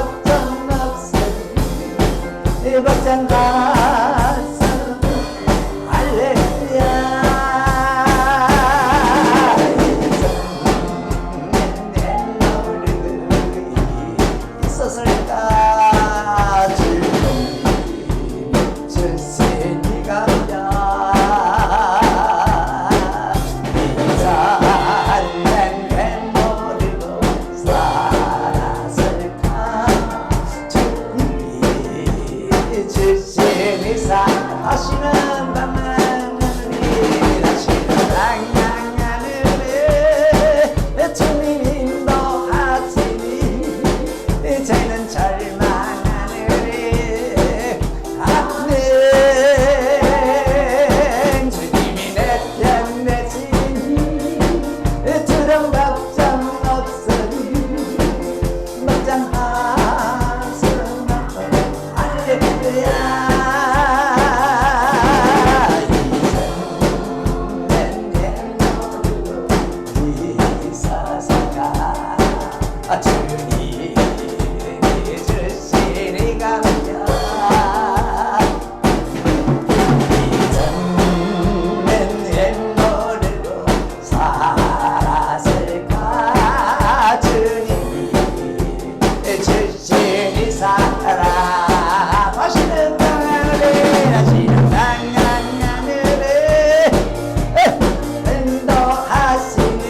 걱정 없으니 걱정 가서 할렐루야. 있었을까 즐거움이 주시 네가 이자는 왜 모르고 살았을까. 주님이 주시니 사랑하시는 밤하늘이 다시는 땅하늘에 주님 인도하시니 이제는 절망하늘에 아멘. 주님이 내 편 되시니 두려움 걱정 없으니 걱정하지 말고 할렐루야. 이제는 내 모르고 이 사사가 주님이 주시니 감격. 이제는 내 모르고 살았을까. 주님이 주시니 사랑 하시는 땅하늘에 하시는 땅하늘에 인도하시니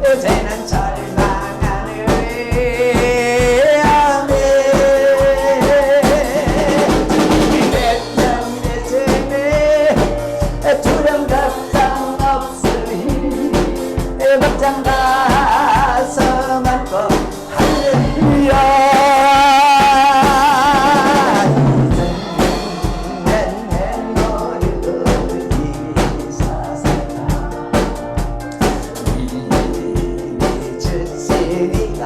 이제는 절망하늘에 아멘. 주님이 내 편 되시니 두려움 걱정 없으니 걱정 가서 말고 할렐루야. 이제는 내 모르고 이 사사가 이미 주시니까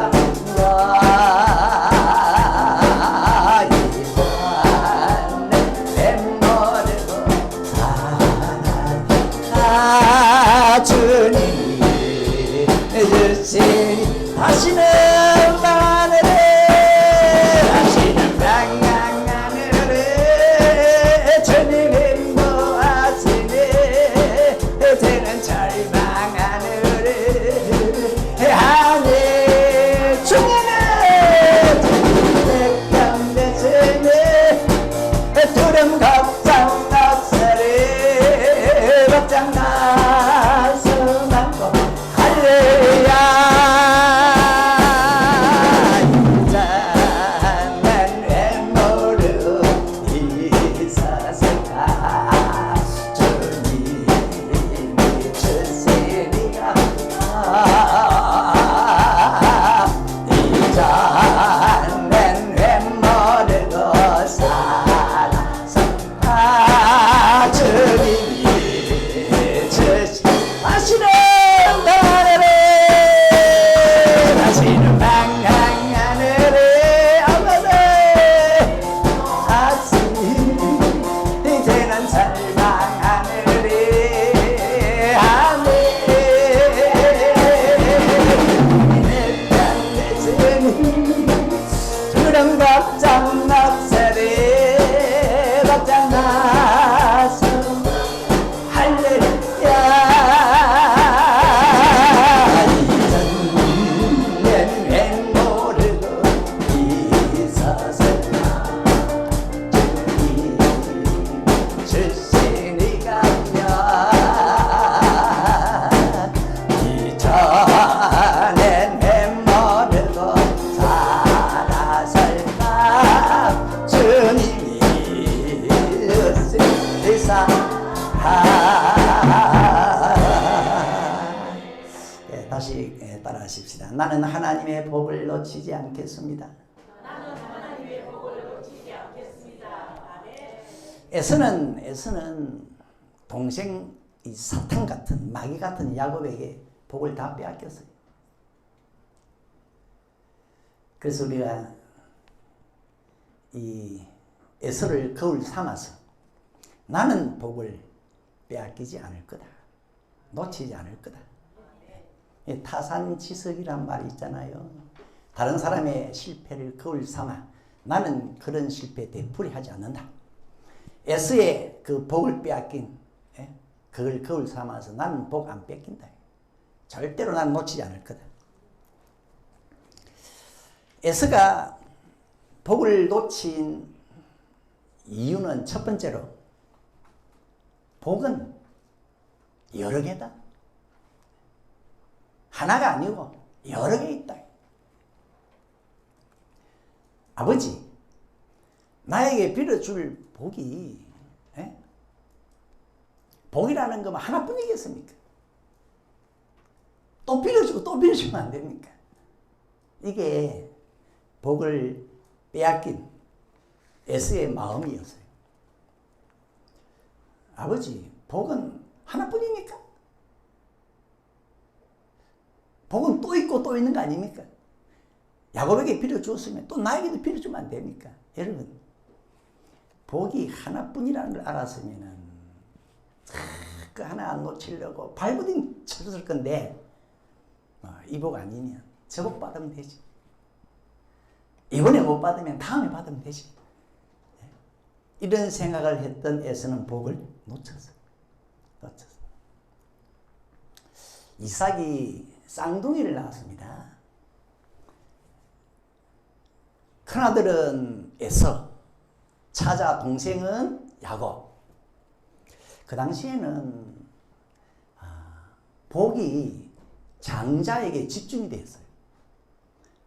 이번엔 내 모르고 살았다. 주님이 주시니 다시는 하늘에 다시는 땅하늘에 주님 인도하시니 이제는 절망하늘에 하늘 주님은 내 편 되시니 두려움 걱정 없으리 걱정 가서 말고 할렐루야. 이제는 왜 모르고 있었을까. 주님이 주시니까 이제는 왜 모르고 살았을까. 주님이 주시하시는 하늘에 하시는 방향하늘에 아버지 하시니 이제는 절망하늘에 아멘. 내 편 되시니 두려움 걱정 없으리 걱정 마소 할렐루야. 이제는 왜 모르고 있었을까. 주님이 주시니 감격. 이전엔 왜 모르고 살았을까. 주님이 주시니 다시 따라하십시다. 나는 하나님의 복을 놓치지 않겠습니다. 나는 하나님의 복을 놓치지 않겠습니다. 아멘. 에서는 동생 이 사탄 같은 마귀 같은 야곱에게 복을 다 빼앗겼어요. 그래서 우리가 이 에서를 거울 삼아서 나는 복을 빼앗기지 않을 거다. 놓치지 않을 거다. 타산지석이란 말이 있잖아요. 다른 사람의 실패를 거울 삼아 나는 그런 실패에 되풀이하지 않는다. 에서의 그 복을 빼앗긴 그걸 거울 삼아서 나는 복 안 뺏긴다. 절대로 난 놓치지 않을 거다. 에서가 복을 놓친 이유는 첫 번째로 복은 여러 개다. 하나가 아니고 여러 개 있다. 아버지, 나에게 빌어줄 복이 복이라는 것만 하나뿐이겠습니까? 또 빌어주고 또 빌어주면 안 됩니까? 이게 복을 빼앗긴 에서의 마음이었어요. 아버지, 복은 하나뿐입니까? 복은 또 있고 또 있는 거 아닙니까? 야곱에게 빌어주었으면 또 나에게도 빌어주면 안 됩니까? 여러분, 복이 하나뿐이라는 걸 알았으면 그 하나 안 놓치려고 발부딩 쳐줬을 건데 이 복 아니면 저 복 받으면 되지. 이번에 못 받으면 다음에 받으면 되지. 이런 생각을 했던 에서는 복을 놓쳤어. 이삭이 쌍둥이를 낳았습니다. 큰아들은 에서, 차자 동생은 야곱. 그 당시에는 복이 장자에게 집중이 되었어요.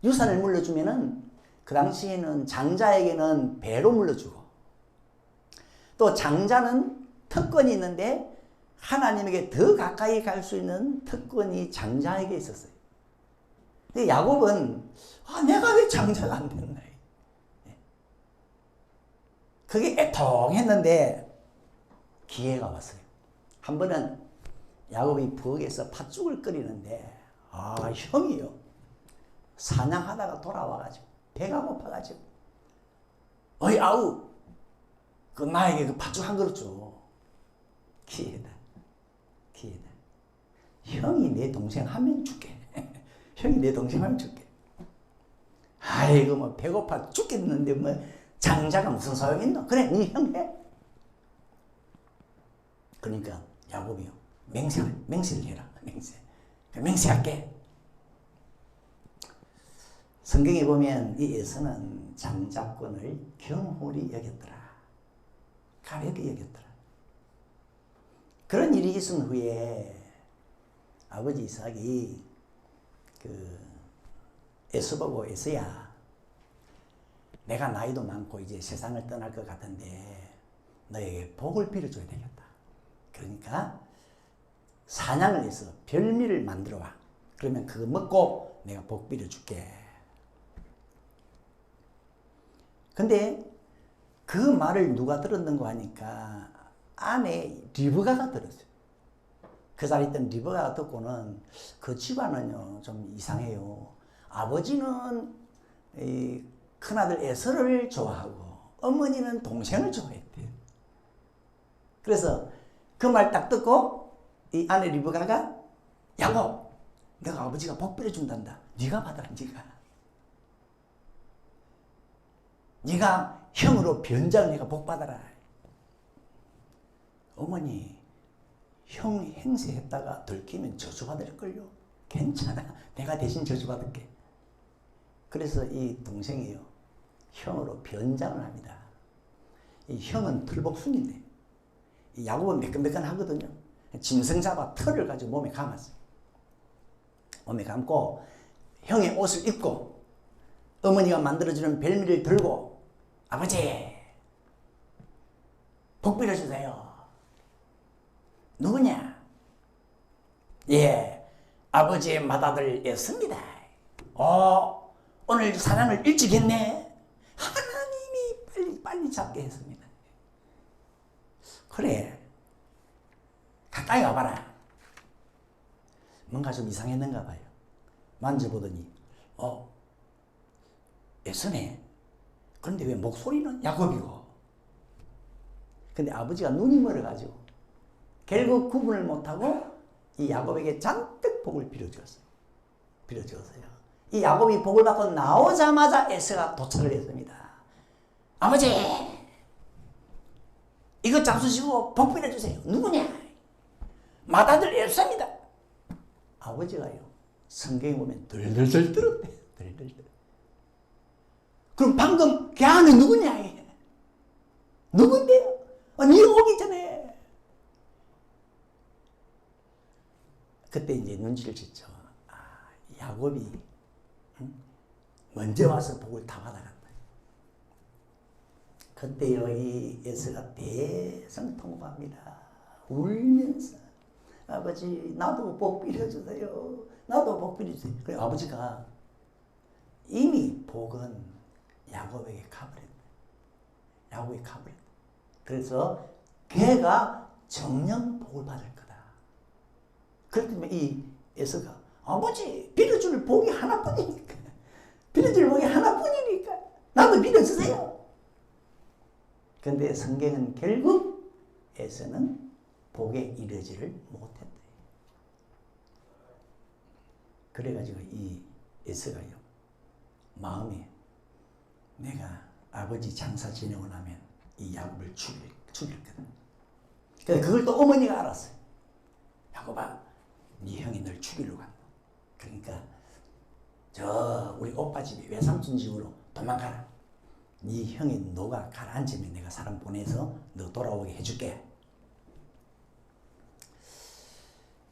유산을 물려주면은 그 당시에는 장자에게는 배로 물려주고 또 장자는 특권이 있는데 하나님에게 더 가까이 갈 수 있는 특권이 장자에게 있었어요. 근데 야곱은 내가 왜 장자가 안 됐나? 그게 애통했는데 기회가 왔어요. 한 번은 야곱이 부엌에서 팥죽을 끓이는데 형이요 사냥하다가 돌아와가지고 배가 고파가지고 어이 아우 그 나에게 그 팥죽 한 그릇 줘. 기회다. 형이 내 동생 하면 줄게. 형이 내 동생 하면 줄게. 아이고 뭐 배고파 죽겠는데 뭐 장자가 무슨 소용 있노? 그래 네 형 해. 그러니까 야곱이요 맹세를 해라. 맹세할게. 성경에 보면 이 에서는 장자권을 경홀히 여겼더라. 가볍게 여겼더라. 그런 일이 있은 후에 아버지 이삭이 에서 보고 에서야 내가 나이도 많고 이제 세상을 떠날 것 같은데 너에게 복을 빌어줘야 되겠다. 그러니까 사냥을 해서 별미를 만들어 와. 그러면 그거 먹고 내가 복 빌어줄게. 근데 그 말을 누가 들었는가 하니까 아내 리브가가 들었어요. 그 자리에 있던 리브가가 듣고는 그 집안은요 좀 이상해요. 아버지는 이 큰아들 에서를 좋아하고 어머니는 동생을 좋아했대요. 그래서 그 말 딱 듣고 이 아내 리브가가 야곱 내가 아버지가 복 빌어준단다. 네가 받아라. 네가 형으로 변장을 해가 복 받아라. 어머니 형 행세했다가 들키면 저주받을걸요. 괜찮아. 내가 대신 저주받을게. 그래서 이 동생이요 형으로 변장을 합니다. 이 형은 털복순인데 이 야곱은 매끈매끈하거든요. 짐승 잡아 털을 가지고 몸에 감았어요. 몸에 감고 형의 옷을 입고 어머니가 만들어주는 별미를 들고 아버지 복 빌어주세요. 누구냐? 예, 아버지의 맏아들 에서입니다. 오늘 사냥을 일찍 했네. 하나님이 빨리 잡게 했습니다. 그래, 가까이 와봐라. 뭔가 좀 이상했는가 봐요. 만져보더니 에서네. 그런데 왜 목소리는 야곱이고. 근데 아버지가 눈이 멀어가지고 결국 구분을 못하고 이 야곱에게 잔뜩 복을 빌어주었어요. 이 야곱이 복을 받고 나오자마자 에서가 도착을 했습니다. 아버지, 이거 잡수시고 복 빌어주세요. 누구냐? 맏아들 에서입니다. 아버지가요, 성경에 보면 덜덜덜 떨었대요. 덜덜덜. 그럼 방금 걔 안에 누구냐? 누군데요? 네 오기 전에. 그때 이제 눈치를 챘죠. 야곱이 먼저 와서 복을 다 받아갔다. 그때요, 이 에서가 대성통곡합니다. 울면서 아버지, 나도 복 빌어주세요. 나도 복 빌어주세요. 그래 아버지가 이미 복은 야곱에게 가버렸다. 야곱이 가버렸다. 그래서 걔가 정령 복을 받을 거다. 그렇기 때문에 이 에서가 아버지, 빌어줄 복이 하나뿐이니까. 빌어줄 복이 하나뿐이니까 나도 빌어주세요. 그런데 성경은 결국 에서는 복에 이르지를 못했다. 그래가지고 이 에서가요, 마음에 내가 아버지 장사 지내고 나면 이 야곱을 죽일거든. 그래서 그걸 또 어머니가 알았어요. 야곱아, 네 형이 널 죽이려고 한다. 그러니까 저 우리 오빠 집이 외삼촌 집으로 도망가라. 네 형이 너가 가라앉으면 내가 사람 보내서 너 돌아오게 해줄게.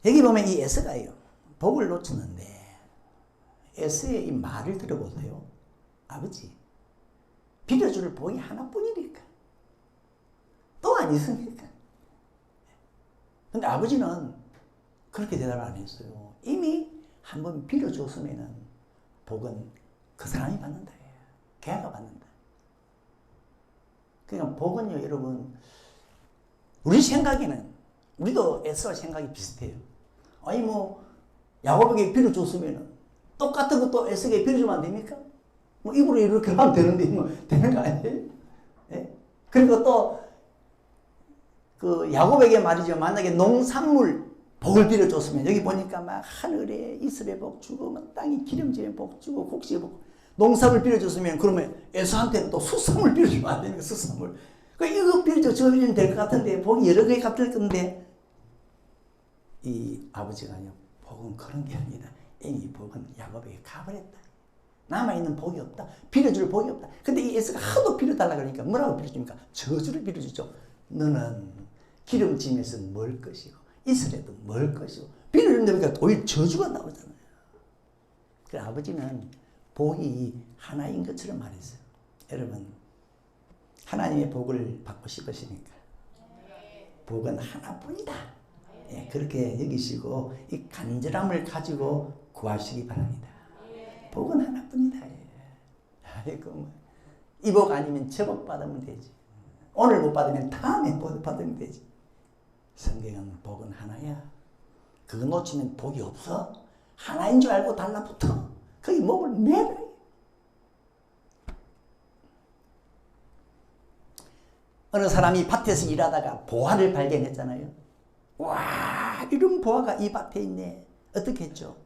여기 보면 이 에서가요, 복을 놓쳤는데 에서의 이 말을 들어보세요. 아버지, 빌어줄 복이 하나뿐이니까. 또 아니습니까? 근데 아버지는 그렇게 대답을 안 했어요. 이미 한번 빌어줬으면은 복은 그 사람이 받는다. 걔가 받는다. 그러니까 복은요, 여러분, 우리 생각에는, 우리도 에서와 생각이 비슷해요. 아니 뭐 야곱에게 빌어줬으면은 똑같은 것도 에서에게 빌어주면 안 됩니까? 뭐 입으로 이렇게 하면 되는데 뭐 되는 거 아니에요? 예? 그리고 또 그 야곱에게 말이죠. 만약에 농산물 복을 빌어줬으면 여기 보니까 막 하늘에 이슬의 복 주고 막 땅이 기름짐의 복 주고 곡식의 복, 농산물 빌어줬으면 그러면 에서한테는 또 수산물 빌어주면 안 되니까 수산물. 그 이거 빌어줘 저거 빌어주면 될 것 같은데 복이 여러 개 갚을 건데 이 아버지가요, 복은 그런 게 아니다. 이미 복은 야곱에게 가버렸다. 남아있는 복이 없다. 빌어줄 복이 없다. 근데 이 에서가 하도 빌어달라 그러니까 뭐라고 빌어줍니까? 저주를 빌어주죠. 너는 기름짐에서 멀 것이고 이슬에도 멀 것이고 빌어준다니까 오히려 저주가 나오잖아요. 그 아버지는 복이 하나인 것처럼 말했어요. 여러분, 하나님의 복을 받고 싶으시니까 복은 하나뿐이다. 예, 그렇게 여기시고 이 간절함을 가지고 구하시기 바랍니다. 복은 하나뿐이다. 아이고, 이 복 아니면 저 복 받으면 되지. 오늘 못 받으면 다음에 복 받으면 되지. 성경은 복은 하나야. 그거 놓치면 복이 없어. 하나인 줄 알고 달라붙어. 거기 목을 매라. 어느 사람이 밭에서 일하다가 보화를 발견했잖아요. 와, 이런 보화가 이 밭에 있네. 어떻게 했죠?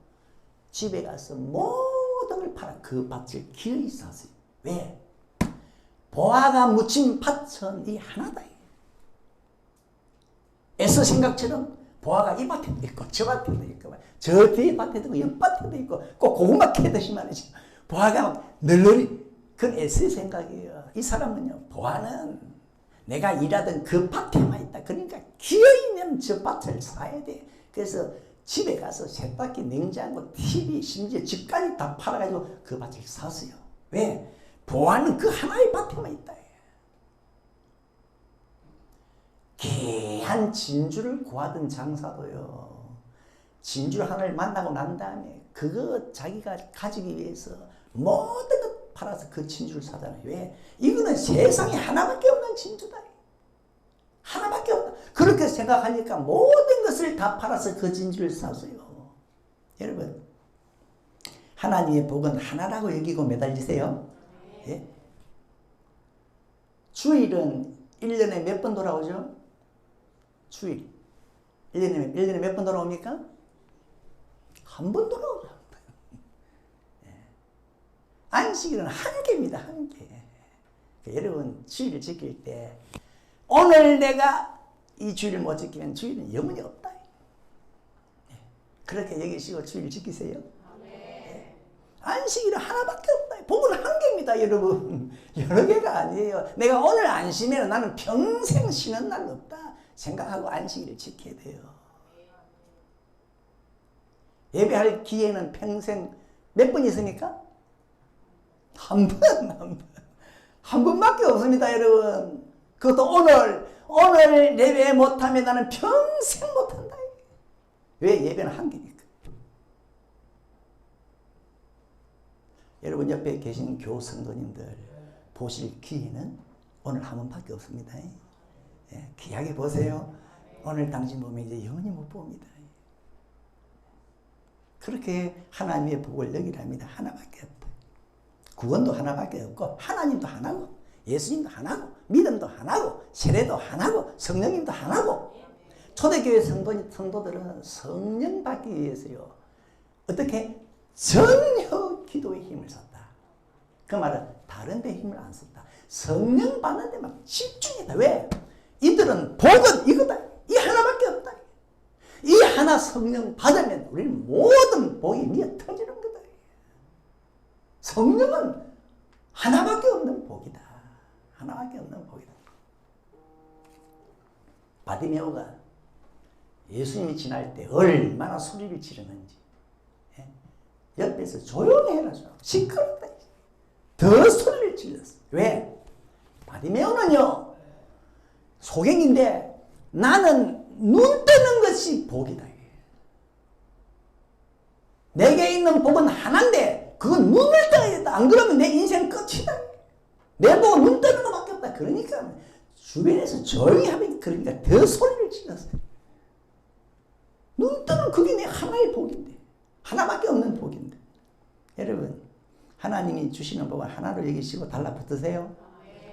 집에 가서 모든 걸 팔아 그 밭을 기어이 샀어요. 왜? 보화가 묻힌 밭은 이 하나다. 에서 생각처럼 보화가 이 밭에도 있고 저 밭에도 있고 저 뒤에 밭에도 있고 옆 밭에도 있고 꼭 고구마 캐듯이 말이지. 보화가 널널이 그건 에서의 생각이에요. 이 사람은요, 보화는 내가 일하던 그 밭에만 있다. 그러니까 기어있는 저 밭을 사야 돼. 그래서 집에 가서 세탁기, 냉장고, TV, 심지어 집까지 다 팔아가지고 그 밭을 샀어요. 왜? 보화는 그 하나의 밭에만 있다. 귀한 진주를 구하던 장사도요, 진주 하나를 만나고 난 다음에 그거 자기가 가지기 위해서 모든 것 팔아서 그 진주를 사잖아요. 왜? 이거는 세상에 하나밖에 없는 진주다. 하나밖에 없다. 그렇게 생각하니까 모든 것을 다 팔아서 그 진주를 샀어요. 여러분, 하나님의 복은 하나라고 여기고 매달리세요. 예? 주일은 1년에 몇 번 돌아오죠? 주일. 1년에 몇 번 돌아옵니까? 한 번 돌아오죠. 안식일은 한계입니다. 한계. 여러분 주일을 지킬 때 오늘 내가 이 주일을 못 지키면 주일은 영원히 없다. 그렇게 여기시고 주일 지키세요. 안식일은 하나밖에 없다. 복은 한 개입니다, 여러분. 여러 개가 아니에요. 내가 오늘 안 쉬면 나는 평생 쉬는 날 없다 생각하고 안식일을 지켜야 돼요. 예배할 기회는 평생 몇 번 있습니까? 한 번밖에 없습니다, 여러분. 그것도 오늘 예배 못하면 나는 평생 못한다. 왜? 예배는 한 개니까. 여러분 옆에 계신 교우 성도님들 보실 기회는 오늘 한 번밖에 없습니다. 예, 귀하게 보세요. 오늘 당신 보면 이제 영원히 못 봅니다. 그렇게 하나님의 복을 여기랍니다. 하나밖에 없다. 구원도 하나밖에 없고 하나님도 하나고 예수님도 하나고 믿음도 하나고 세례도 하나고 성령님도 하나고 초대교회 성도들은 성령 받기 위해서요. 어떻게? 전혀 기도의 힘을 썼다. 그 말은 다른 데 힘을 안 썼다. 성령 받는 데만 집중했다. 왜? 이들은 복은 이거다. 이 하나밖에 없다. 이 하나 성령 받으면 우리는 모든 복이 미어 터지는 거다. 성령은 하나밖에 없는 복이다. 하나밖에 없는 복이다. 바디메오가 예수님이 지날 때 얼마나 소리를 지르는지 옆에서 조용히 해라. 시끄럽다. 더 소리를 질렀어. 왜? 바디메오는요 소경인데 나는 눈 뜨는 것이 복이다. 내게 있는 복은 하나인데 그건 눈을 떠야 된다. 안 그러면 내 인생 끝이다. 내 복은 눈 뜨는 것밖에 없다. 그러니까 주변에서 조용히 하면 그러니까 더 소리를 질렀어. 눈 뜨는 그게 내 하나의 복인데 하나밖에 없는 복인데 여러분 하나님이 주시는 복은 하나로 여기시고 달라붙으세요.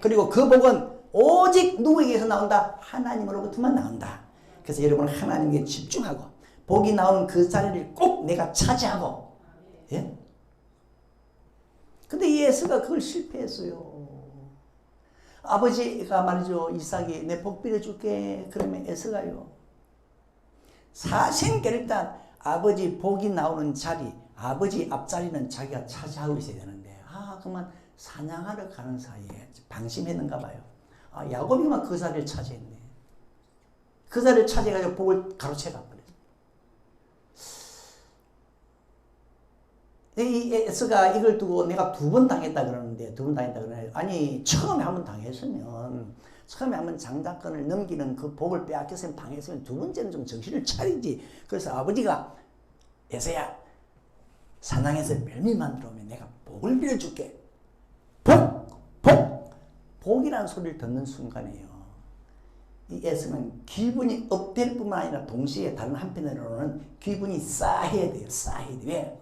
그리고 그 복은 오직 누구에게서 나온다? 하나님으로부터만 나온다. 그래서 여러분 하나님께 집중하고 복이 나오는 그 자리를 꼭 내가 차지하고 예? 근데 이 에서가 그걸 실패했어요. 아버지가 말이죠. 이삭이 내 복 빌어줄게. 그러면 에서가요. 사생결 일단 아버지 복이 나오는 자리 아버지 앞자리는 자기가 차지하고 있어야 되는데 그만 사냥하러 가는 사이에 방심했는가 봐요. 야곱이만 그 자리를 차지했네. 그 자리를 차지해가지고 복을 가로채가 버렸어. 이 에스가 이걸 두고 내가 2번 당했다 그러는데 2번 당했다 그러네. 아니 처음에 한 번 당했으면 처음에 한번 장자권을 넘기는 그 복을 빼앗겼으면 당했으면 2번째는 좀 정신을 차리지. 그래서 아버지가 에서야 사냥해서 멸미만 들어오면 내가 복을 빌어줄게. 복이라는 소리를 듣는 순간에요. 이 에서는 기분이 업될 뿐만 아니라 동시에 다른 한편으로는 기분이 싸해야 돼요. 싸해야 돼. 왜?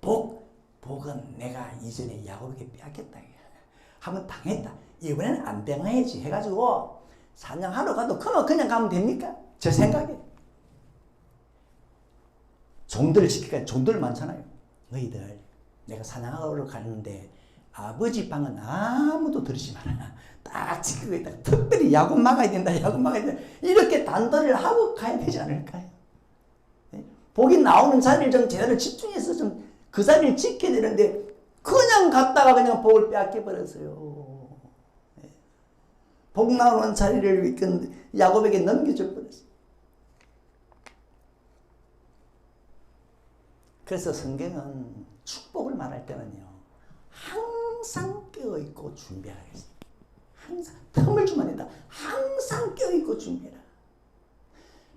복은 내가 이전에 야곱에게 빼앗겼다. 한번 당했다. 이번에는 안 당해야지 해가지고 사냥하러 가도 그냥 가면 됩니까? 제 생각에. 종들을 지키니까 종들 많잖아요. 너희들 내가 사냥하러 가는데 아버지 방은 아무도 들으지 마라. 딱 지키고 있다가 특별히 야곱 막아야 된다. 이렇게 단도를 하고 가야 되지 않을까요? 네? 복이 나오는 자리를 좀 제대로 집중해서 좀 그 자리를 지켜야 되는데 그냥 갔다가 그냥 복을 빼앗겨 버렸어요. 네. 복 나오는 자리를 야곱에게 넘겨줘 버렸어요. 그래서 성경은 축복을 말할 때는요 항상 깨어있고 준비하라 했어요. 항상 틈을 주면 된다. 항상 깨어있고 준비해라.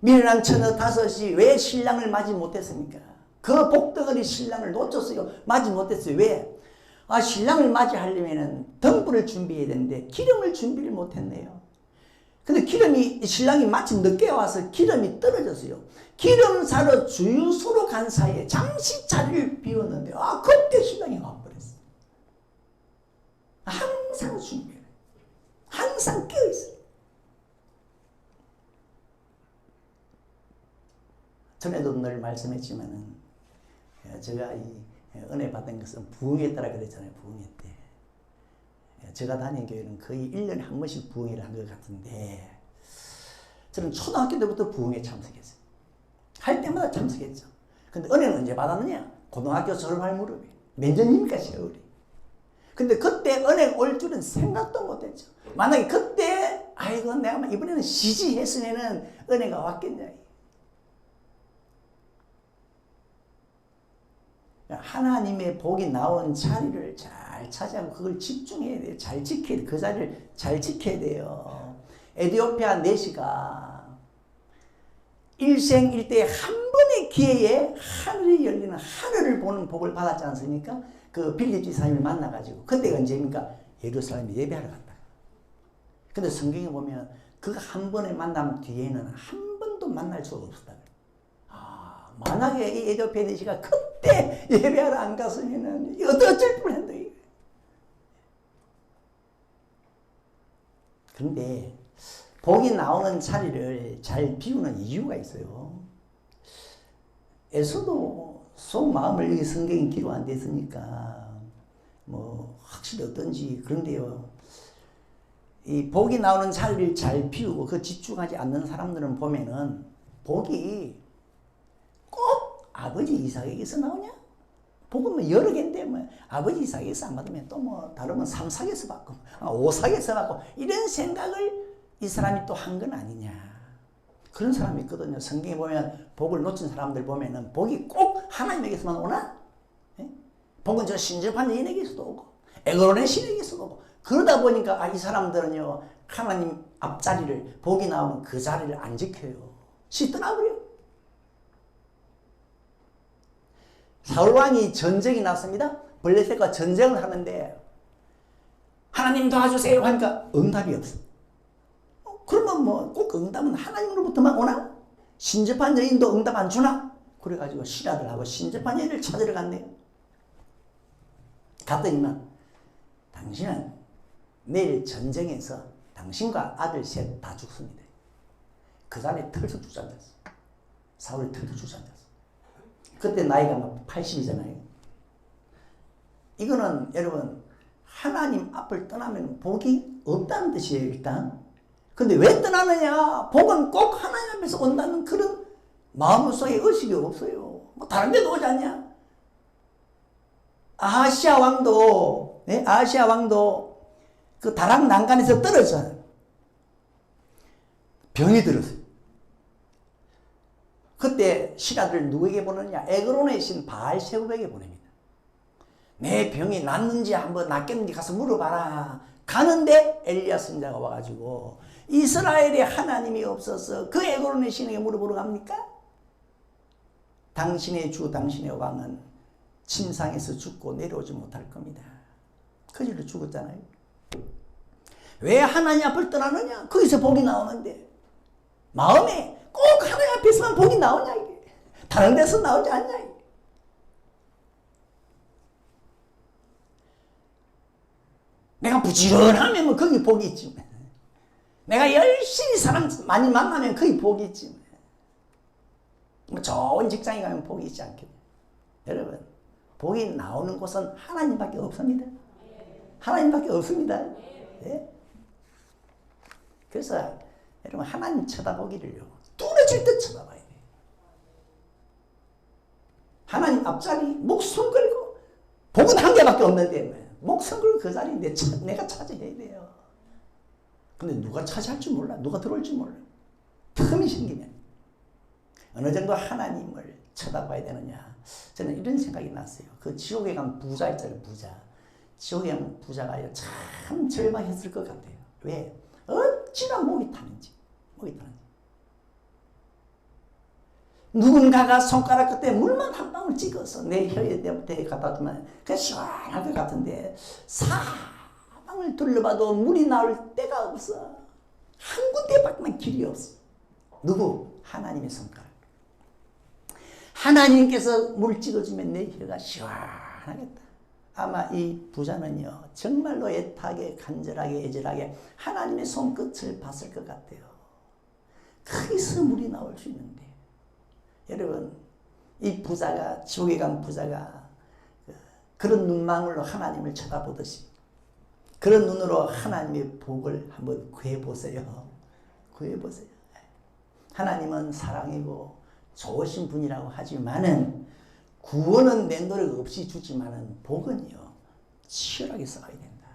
미련한 처녀 5이 왜 신랑을 맞이 못했습니까? 그 복덩어리 신랑을 놓쳤어요. 맞이 못했어요. 왜? 신랑을 맞이하려면 등불을 준비해야 되는데 기름을 준비를 못했네요. 근데 신랑이 마침 늦게 와서 기름이 떨어졌어요. 기름 사러 주유소로 간 사이에 잠시 자리를 비웠는데 그때 신랑이 와버렸어. 항상 준비해. 항상 깨어있어. 전에도 늘 말씀했지만은 제가 은혜 받은 것은 부흥에 따라 그랬잖아요. 부흥회 때. 제가 다닌 교회는 거의 1년에 한 번씩 부흥회를 한 것 같은데 저는 초등학교 때부터 부흥회 참석했어요. 할 때마다 참석했죠. 근데 은혜는 언제 받았느냐? 고등학교 졸업할 무렵에. 몇 년입니까 세월이. 근데 그때 은혜가 올 줄은 생각도 못했죠. 만약에 그때 아이고 내가 이번에는 쉬지 했으면은 은혜가 왔겠냐. 하나님의 복이 나온 자리를 잘 차지하고 그걸 집중해야 돼요. 잘 지켜야 돼요. 그 자리를 잘 지켜야 돼요. 에티오피아 내시가 일생일대에 한 번의 기회에 하늘이 열리는 하늘을 보는 복을 받았지 않습니까? 그 빌립 지사님을 만나가지고 그때가 언제입니까? 예루살렘에 예배하러 갔다. 근데 성경에 보면 그 한 번의 만남 뒤에는 한 번도 만날 수가 없었다. 만약에 이 에티오피아 내시가 그때 예배하러 안 갔으면은 어쩔 뻔했다. 그런데 복이 나오는 자리를 잘 비우는 이유가 있어요. 에서도 속마음을 여기 성경에 기록 안 됐으니까 뭐 확실히 어떤지 그런데요. 이 복이 나오는 자리를 잘 비우고 그 집중하지 않는 사람들은 보면은 복이 꼭 아버지 이삭에게서 나오냐? 복은 뭐 여러 개인데 뭐 아버지 이삭에게서 안 받으면 또 뭐 다르면 삼삭에서 받고 오삭에서 받고 이런 생각을 이 사람이 또 한 건 아니냐. 그런 사람이 있거든요. 성경에 보면 복을 놓친 사람들 보면은 복이 꼭 하나님에게서만 오나? 예? 복은 저 신접한 여인에게서도 오고 에그론의 신에게서도 오고 그러다 보니까 이 사람들은요 하나님 앞자리를 복이 나오는 그 자리를 안 지켜요. 떠나버려. 사울왕이 전쟁이 났습니다. 블레셋과 전쟁을 하는데 하나님 도와주세요 하니까 응답이 없어. 그러면 뭐 꼭 응답은 하나님으로부터만 오나? 신접한 여인도 응답 안 주나? 그래가지고 신하들하고 신접한 여인을 찾으러 갔네요. 갔더니만 당신은 내일 전쟁에서 당신과 아들 셋 다 죽습니다. 그 자리에 털썩 주저앉았어. 사울이 털썩 주저앉았어. 그때 나이가 막 80이잖아요. 이거는 여러분 하나님 앞을 떠나면 복이 없다는 뜻이에요. 일단. 근데 왜 떠나느냐? 복은 꼭 하나님 앞에서 온다는 그런 마음속에 의식이 없어요. 뭐 다른 데도 오지 않냐? 아하시아 왕도 그 다락 난간에서 떨어져요. 병이 들었어요. 그때 신하들 누구에게 보내느냐? 에그론의 신 바알세웁에게 보냅니다. 내 병이 낫는지 한번 낫겠는지 가서 물어봐라. 가는데 엘리야 선지자가 와가지고 이스라엘에 하나님이 없어서 그 에그론의 신에게 물어보러 갑니까? 당신의 주 당신의 왕은 침상에서 죽고 내려오지 못할 겁니다. 그 길로 죽었잖아요. 왜 하나님 앞을 떠나느냐? 거기서 복이 나오는데 마음에 꼭 하나님 앞에서만 복이 나오냐 이게. 다른 데서 나오지 않냐 이게. 내가 부지런하면 뭐 거기 복이 있지. 내가 열심히 사람 많이 만나면 거기 복이 있지. 뭐 좋은 직장에 가면 복이 있지 않겠냐. 여러분 복이 나오는 곳은 하나님밖에 없습니다. 하나님밖에 없습니다. 예? 그래서 여러분 하나님 쳐다보기를요 뚫어질 듯 쳐다봐야 돼요. 하나님 앞자리 목숨 걸고 복은 한 개밖에 없는데 목숨 걸고 그 자리 내가 차지해야 돼요. 근데 누가 차지할 줄 몰라. 누가 들어올 줄 몰라. 틈이 생기면 어느 정도 하나님을 쳐다봐야 되느냐. 저는 이런 생각이 났어요. 그 지옥에 간 부자 있잖아요. 부자. 지옥에 간 부자가 참 절망했을 것 같아요. 왜? 어찌나 목이 타는지. 누군가가 손가락 끝에 물만 한 방울 찍어서 내 혀에 갖다 두면 그냥 시원할 것 같은데 사방을 둘러봐도 물이 나올 데가 없어. 한 군데밖에만 길이 없어. 누구? 하나님의 손가락. 하나님께서 물 찍어주면 내 혀가 시원하겠다. 아마 이 부자는요 정말로 애타게 간절하게 애절하게 하나님의 손끝을 봤을 것 같아요. 거기서 물이 나올 수 있는데 여러분 이 부자가 지옥에 간 부자가 그런 눈망울로 하나님을 쳐다보듯이 그런 눈으로 하나님의 복을 한번 구해보세요. 구해보세요. 하나님은 사랑이고 좋으신 분이라고 하지만은 구원은 내 노력 없이 주지만은 복은요 치열하게 싸워야 된다.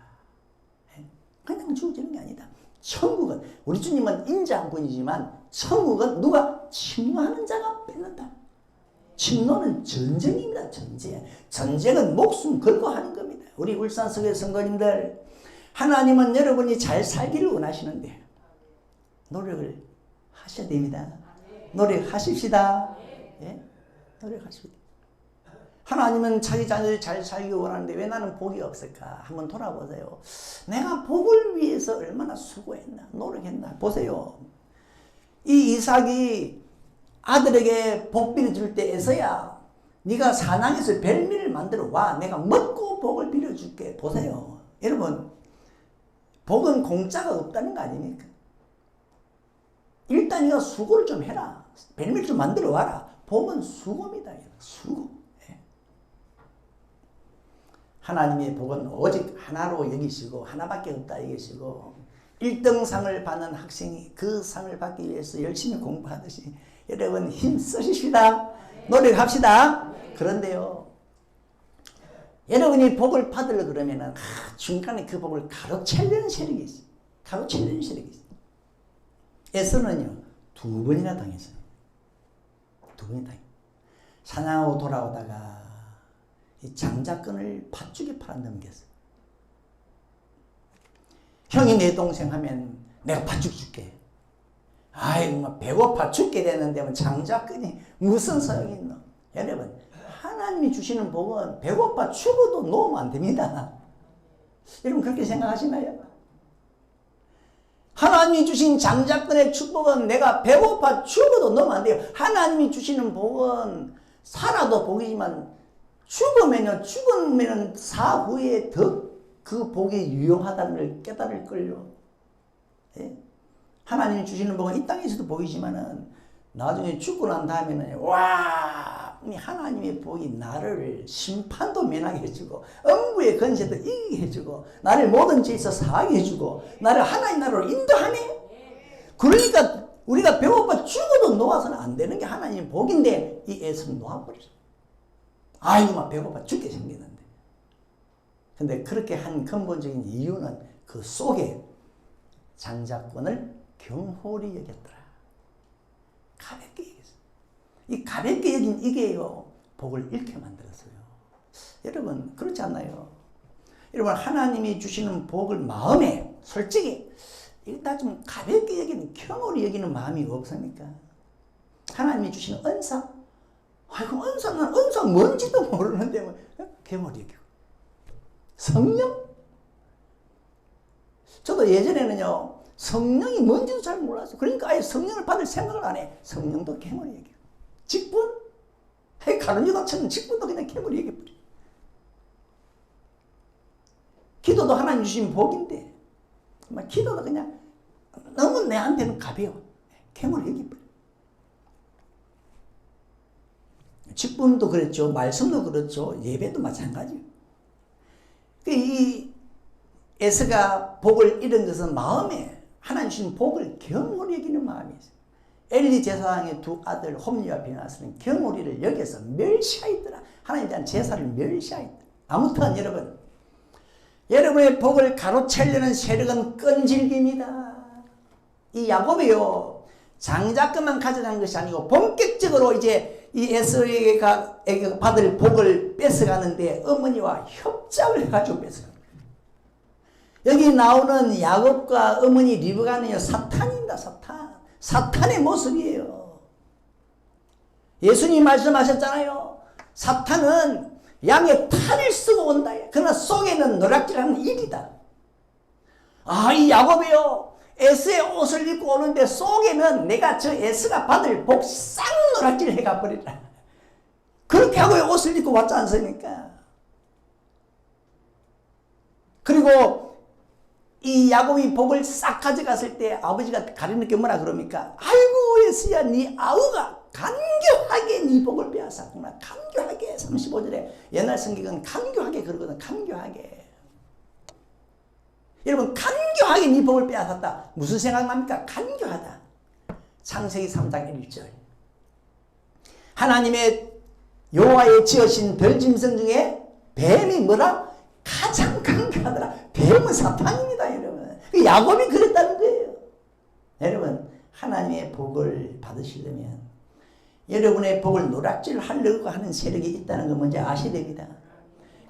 그냥 주어지는 게 아니다. 천국은 우리 주님은 인자한 분이지만 천국은 누가 침노하는 자가 뺏는다. 침노는 전쟁입니다. 전쟁. 전쟁은 목숨 걸고 하는 겁니다. 우리 울산석의 성도님들, 하나님은 여러분이 잘 살기를 원하시는데 노력을 하셔야 됩니다. 노력하십시다. 예? 노력하십시다. 하나님은 자기 자녀를 잘 살기 원하는데 왜 나는 복이 없을까? 한번 돌아보세요. 내가 복을 위해서 얼마나 수고했나, 노력했나. 보세요. 이 이삭이 아들에게 복비를 줄 때에서야 네가 사냥에서 별미를 만들어 와. 내가 먹고 복을 빌어줄게. 보세요. 여러분, 복은 공짜가 없다는 거 아닙니까? 일단 네가 수고를 좀 해라. 별미를 좀 만들어 와라. 복은 수고입니다. 수고. 하나님의 복은 오직 하나로 여기시고 하나밖에 없다 여기시고 1등상을 받는 학생이 그 상을 받기 위해서 열심히 공부하듯이 여러분 힘 쓰십시다. 노력합시다. 그런데요, 여러분이 복을 받으려 그러면은 중간에 그 복을 가로채려는 세력이 있어요. 가로채려는 세력이 있어요. 에서는요 2번이나 당했어요. 2번이나 당했어요. 사냥하고 돌아오다가 이 장자권을 팥죽에 팔아넘겼어요. 형이 내 동생 하면 내가 팥죽 줄게. 아이고 배고파 죽게 되는데 장자권이 무슨 소용이 있노? 여러분, 하나님이 주시는 복은 배고파 죽어도 놓으면 안 됩니다. 여러분 그렇게 생각하시나요? 하나님이 주신 장자권의 축복은 내가 배고파 죽어도 놓으면 안 돼요. 하나님이 주시는 복은 살아도 복이지만 죽으면은 사후에 더 그 복이 유용하다는 걸 깨달을걸요. 예? 하나님이 주시는 복은 이 땅에서도 복이지만은 나중에 죽고 난 다음에는 와, 하나님의 복이 나를 심판도 면하게 해주고 음부의 권세도 이기게 해주고 나를 모든 죄에서 사하게 해주고 나를 하나님 나라로 인도하네. 그러니까 우리가 배고파 죽어도 놓아서는 안 되는 게 하나님의 복인데 이 애서는 놓아버리죠. 아이고 막 배고파 죽게 생기는데. 근데 그렇게 한 근본적인 이유는 그 속에 장자권을 경홀히 여겼더라. 가볍게 여겼어요. 이 가볍게 여긴 이게요 복을 잃게 만들었어요. 여러분 그렇지 않나요? 여러분 하나님이 주시는 복을 마음에 솔직히 일단 좀 가볍게 여기는 경홀히 여기는 마음이 없습니까? 하나님이 주시는 은사, 아이고 은사는 은사 뭔지도 모르는데 뭐 경홀히 여기고 성령? 저도 예전에는요 성령이 뭔지도 잘 몰랐어요. 그러니까 아예 성령을 받을 생각을 안 해. 성령도 괴물이 얘기해요. 직분? 가론유다처럼 직분도 그냥 괴물이 얘기해버려. 기도도 하나님 주신 복인데 기도도 그냥 너무 내한테는 가벼워. 괴물이 얘기해버려. 직분도 그랬죠. 말씀도 그렇죠. 예배도 마찬가지예요. 이 에스가 복을 잃은 것은 마음에 하나님 주신 복을 경홀히 여기는 마음이 있어요. 엘리 제사장의 2 아들 홈리와 비나스는 경홀히를 여기서 멸시하였더라. 하나님에 대한 제사를 멸시하였더라. 아무튼 여러분의 복을 가로채려는 세력은 끈질깁니다. 이 야곱이요 장자권만 가져가는 것이 아니고 본격적으로 이제 이 에서에게 받을 복을 뺏어가는데 어머니와 협작을 해가지고 뺏어갑니다. 여기 나오는 야곱과 어머니 리브가는요 사탄입니다. 사탄의 모습이에요. 예수님이 말씀하셨잖아요. 사탄은 양의 탈을 쓰고 온다. 그러나 속에는 노략질하는 일이다. 이 야곱이요 에스의 옷을 입고 오는데 속에는 내가 저 에스가 받을 복 쌍노랗기를 해가 버리라. 그렇게 하고 옷을 입고 왔지 않습니까? 그리고 이 야곱이 복을 싹 가져갔을 때 아버지가 가리는 게 뭐라 그럽니까? 아이고 에스야 네 아우가 간교하게 네 복을 빼앗았구나. 간교하게. 35절에 옛날 성경은 간교하게 그러거든. 간교하게. 여러분 간교하게 네 복을 빼앗았다. 무슨 생각납니까? 간교하다. 창세기 3장 1절. 하나님의 여호와의 지으신 별짐승 중에 뱀이 뭐라? 가장 간교하더라. 뱀은 사탄입니다, 여러분. 야곱이 그랬다는 거예요. 여러분, 하나님의 복을 받으시려면 여러분의 복을 노락질 하려고 하는 세력이 있다는 거 먼저 아셔야 됩니다.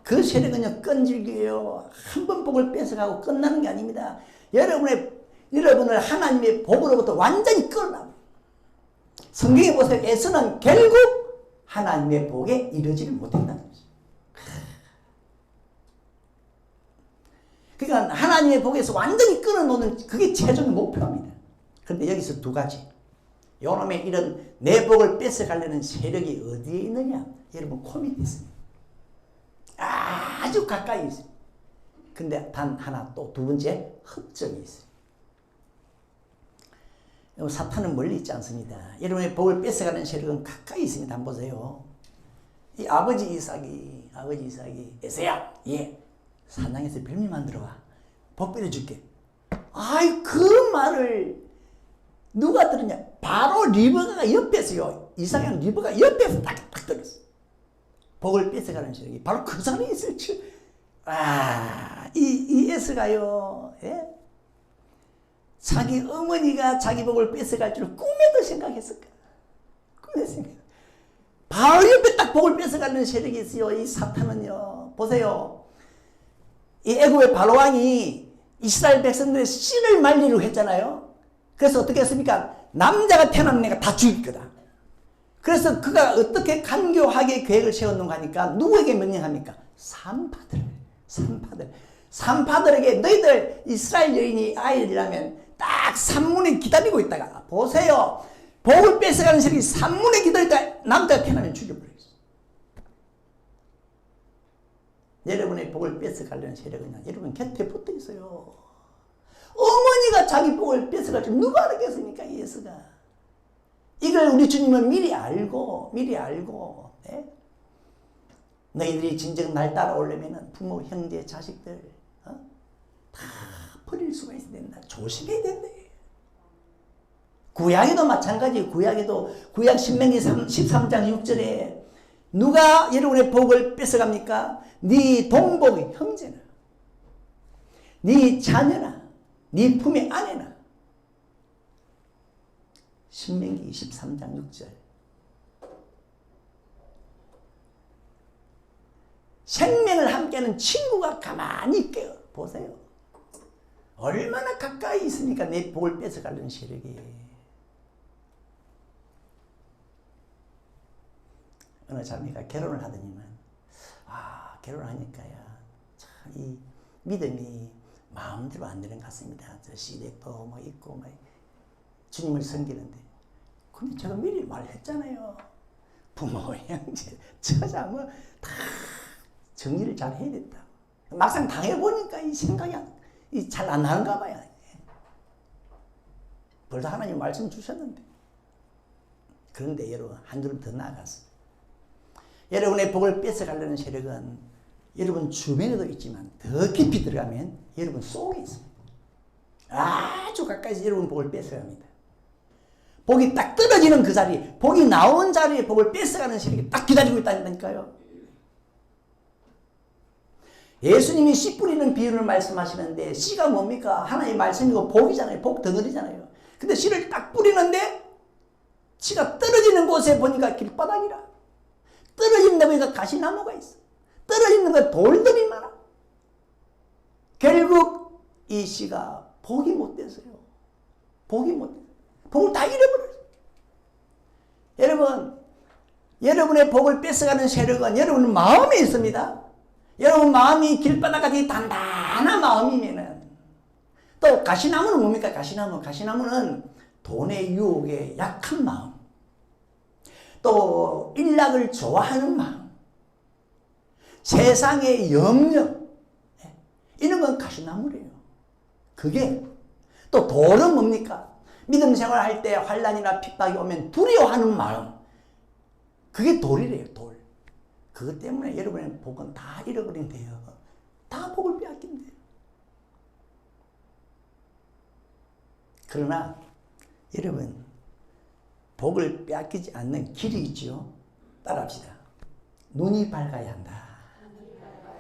그 세력은요, 끈질겨요. 한 번 복을 뺏어가고 끝나는 게 아닙니다. 여러분을 하나님의 복으로부터 완전히 끌어놔. 성경에 보세요. 에서는 결국 하나님의 복에 이르지를 못한다는 거죠. 그러니까 하나님의 복에서 완전히 끊어놓는 그게 최종 목표입니다. 그런데 여기서 두 가지. 요놈의 이런 내 복을 뺏어가려는 세력이 어디에 있느냐? 여러분 코 밑에 있습니다. 아주 가까이 있어요. 근데 단 하나 또 두 번째 흑점이 있어요. 사탄은 멀리 있지 않습니다. 여러분의 복을 뺏어가는 세력은 가까이 있습니다. 한번 보세요. 이 아버지 이삭이 에서야, 예, 산당에서 별미 만들어와. 복 빌어줄게. 아이, 그 말을 누가 들었냐? 바로 리브가가 옆에서요. 이삭이랑 리브가 옆에서 딱 들었어. 복을 뺏어가는 세력이 바로 그 사람이 있어요. 이 에서가요, 예? 자기 어머니가 자기 복을 뺏어갈 줄 꿈에도 생각했을까? 꿈에도 생각. 바로 옆에 딱 복을 뺏어가는 세력이 있어요. 이 사탄은요. 보세요. 이 애굽의 바로왕이 이스라엘 백성들의 씨를 말리려고 했잖아요. 그래서 어떻게 했습니까? 남자가 태어나는 애가 다 죽일 거다. 그래서 그가 어떻게 간교하게 계획을 세웠는가 하니까 누구에게 명령합니까? 산파들에게 너희들 이스라엘 여인이 아이들이라면 딱 산문에 기다리고 있다가 보세요. 복을 뺏어가는 세력이 산문에 기다리다가 남자가 태어나면 죽여버리겠어. 여러분의 복을 뺏어가려는 세력은 여러분 곁에 붙어 있어요. 어머니가 자기 복을 뺏어갈 줄 누가 알았겠습니까? 예수가. 이걸 우리 주님은 미리 알고 네? 너희들이 진정 날 따라오려면 부모, 형제, 자식들 다 버릴 수가 있어야 된다. 조심해야 된다. 구약에도 마찬가지예요. 구약 신명기 13장 6절에 누가 여러분의 복을 뺏어갑니까? 네 동복의 형제나 네 자녀나 네 품의 아내나. 신명기 23장 6절. 생명을 함께하는 친구가 가만히 있게요. 보세요. 얼마나 가까이 있으니까 내 복을 뺏어가려는 세력이. 어느 자매가 결혼을 하더니만 결혼하니까야 참 이 믿음이 마음대로 안 되는 것 같습니다. 저 시댁도 뭐 있고 뭐 주님을 섬기는데. 근데 제가 미리 말했잖아요. 부모, 형제, 처자 뭐 다 정리를 잘 해야 된다. 막상 당해보니까 이 생각이 잘 안 나는가 봐요. 벌써 하나님 말씀 주셨는데. 그런데 여러분 한 걸음 더 나아가서 여러분의 복을 뺏어가려는 세력은 여러분 주변에도 있지만 더 깊이 들어가면 여러분 속에 있습니다. 아주 가까이서 여러분 복을 뺏어갑니다. 복이 딱 떨어지는 그 자리, 복이 나오는 자리에 복을 뺏어가는 세력이 딱 기다리고 있다니까요. 예수님이 씨 뿌리는 비유를 말씀하시는데 씨가 뭡니까? 하나님의 말씀이고 복이잖아요. 복 덩어리잖아요. 근데 씨를 딱 뿌리는데 씨가 떨어지는 곳에 보니까 길바닥이라. 떨어지는 데 보니까 가시나무가 있어. 떨어지는 데 돌들이 많아. 결국 이 씨가 복이 못 됐어요. 복을 다 잃어버렸어요. 여러분, 여러분의 복을 뺏어가는 세력은 여러분 마음에 있습니다. 여러분 마음이 길바닥같이 단단한 마음이면은 또 가시나무는 뭡니까? 가시나무는 돈의 유혹에 약한 마음, 또 일락을 좋아하는 마음, 세상의 염려, 이런 건 가시나무래요. 그게 또 돌은 뭡니까? 믿음 생활할 때 환난이나 핍박이 오면 두려워하는 마음, 그게 돌이래요, 돌. 그것 때문에 여러분의 복은 다 잃어버린대요. 다 복을 빼앗긴대요. 그러나 여러분, 복을 빼앗기지 않는 길이 있죠. 따라합시다. 눈이 밝아야 한다.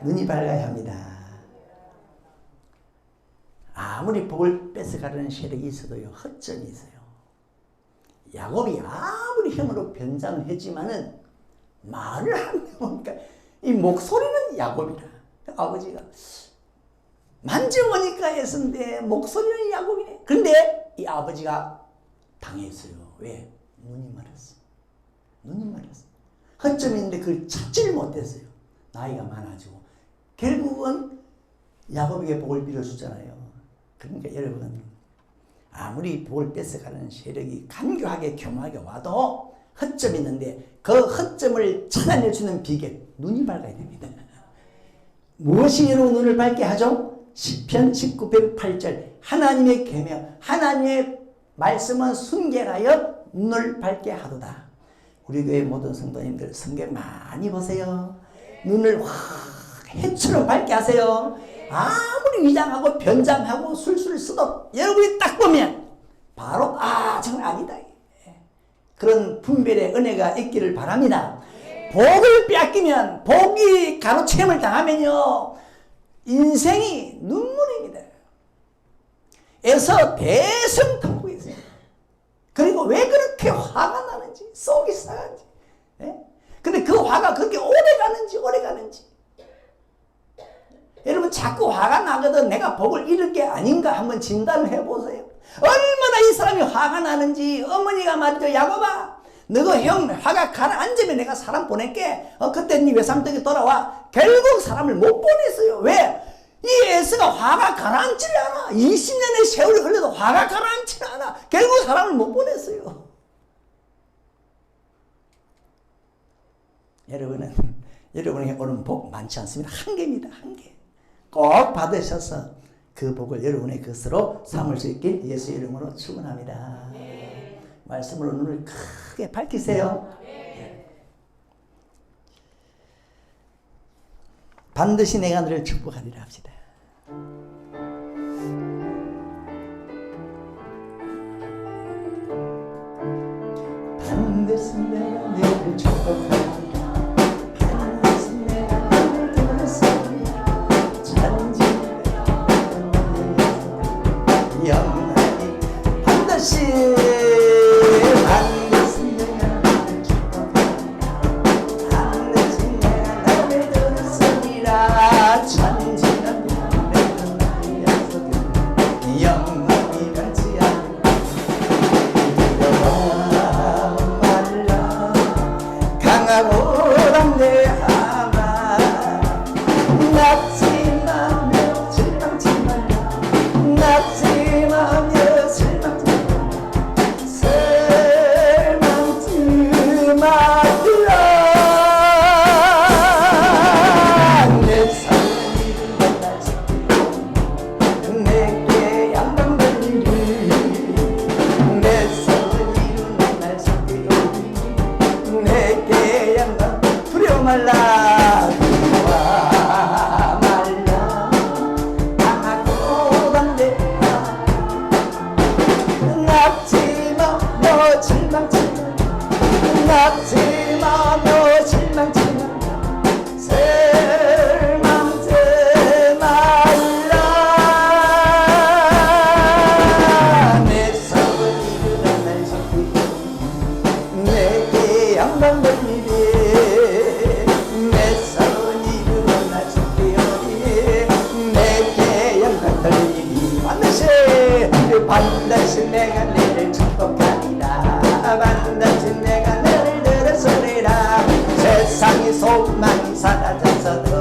눈이 밝아야 합니다. 아무리 복을 뺏어가려는 세력이 있어도요, 허점이 있어요. 야곱이 아무리 힘으로 변장을 했지만은 말을 안 해보니까 이 목소리는 야곱이라. 아버지가 만져보니까 애쓴데 목소리는 야곱이네. 그런데 이 아버지가 당했어요. 왜? 눈이 멀었어. 눈이 멀었어. 허점이 있는데 그걸 찾지를 못했어요. 나이가 많아지고. 결국은 야곱에게 복을 빌어주잖아요. 그러니까 여러분, 아무리 복을 뺏어가는 세력이 간교하게 교묘하게 와도 허점이 있는데 그 허점을 찾아낼 수 있는 비결, 눈이 밝아야 됩니다. 무엇이 여러분 눈을 밝게 하죠? 시편 19, 108절 하나님의 계명, 하나님의 말씀은 순결하여 눈을 밝게 하도다. 우리 교회 모든 성도님들 성경 많이 보세요. 눈을 확 해처럼 밝게 하세요. 아무리 위장하고 변장하고 술술 써도 여러분이 딱 보면 바로 저건 아니다. 그런 분별의 은혜가 있기를 바랍니다. 복을 빼앗기면, 복이 가로채임을 당하면요, 인생이 눈물입니다. 에서 대성통곡이 있어요. 그리고 왜 그렇게 화가 나는지, 속이 상한지. 근데 그 화가 그렇게 오래 가는지. 여러분, 자꾸 화가 나거든 내가 복을 잃을 게 아닌가 한번 진단을 해보세요. 얼마나 이 사람이 화가 나는지. 어머니가 말이죠, 야곱아, 너가 형 화가 가라앉으면 내가 사람 보낼게. 그때 네 외삼덕이 돌아와. 결국 사람을 못 보냈어요. 왜? 이 에서가 화가 가라앉지를 않아. 20년의 세월이 흘러도 화가 가라앉지를 않아. 결국 사람을 못 보냈어요. 여러분에게 오는 복 많지 않습니다. 한 개입니다. 한 개. 꼭 받으셔서 그 복을 여러분의 것으로 삼을 수 있길 예수 이름으로 축원합니다. 말씀으로 눈을 크게 밝히세요. 반드시 내가 너를 축복하리라 합시다. 반드시 내가 너를 축복하리라. 반드시 내가 너를 들으리라. 영원히 반드시 내가 너를 축복하리라. 반드시 내가 너를 들으리라. 천지는 내 약속은 영원히 변치 않고 두려워 말라. 강하고 담대하마 낙심하며 실망치 말라. 낙심하며 실망치 말라. 실망치 말라. 내 삶은 이룬 날 지키고 내게 양방 돌리리. 내 삶은 이룬 날 지키고 내게 양방 두려워 말라. 두려워 말라. 강하고 담대하마 낙심하며 실망치 말라. 낙심하며 실망치 말라. 실망치 말라. 내 삶은 이루는 날 지키고 내게 양방 돌리리. 내 삶은 이루는 날 지키오리. 내게 양방 돌리리. 반드시 내가 너를 축복하리라. 반드시 내가 너를 들으리라. 세상이 소망이 사라졌어도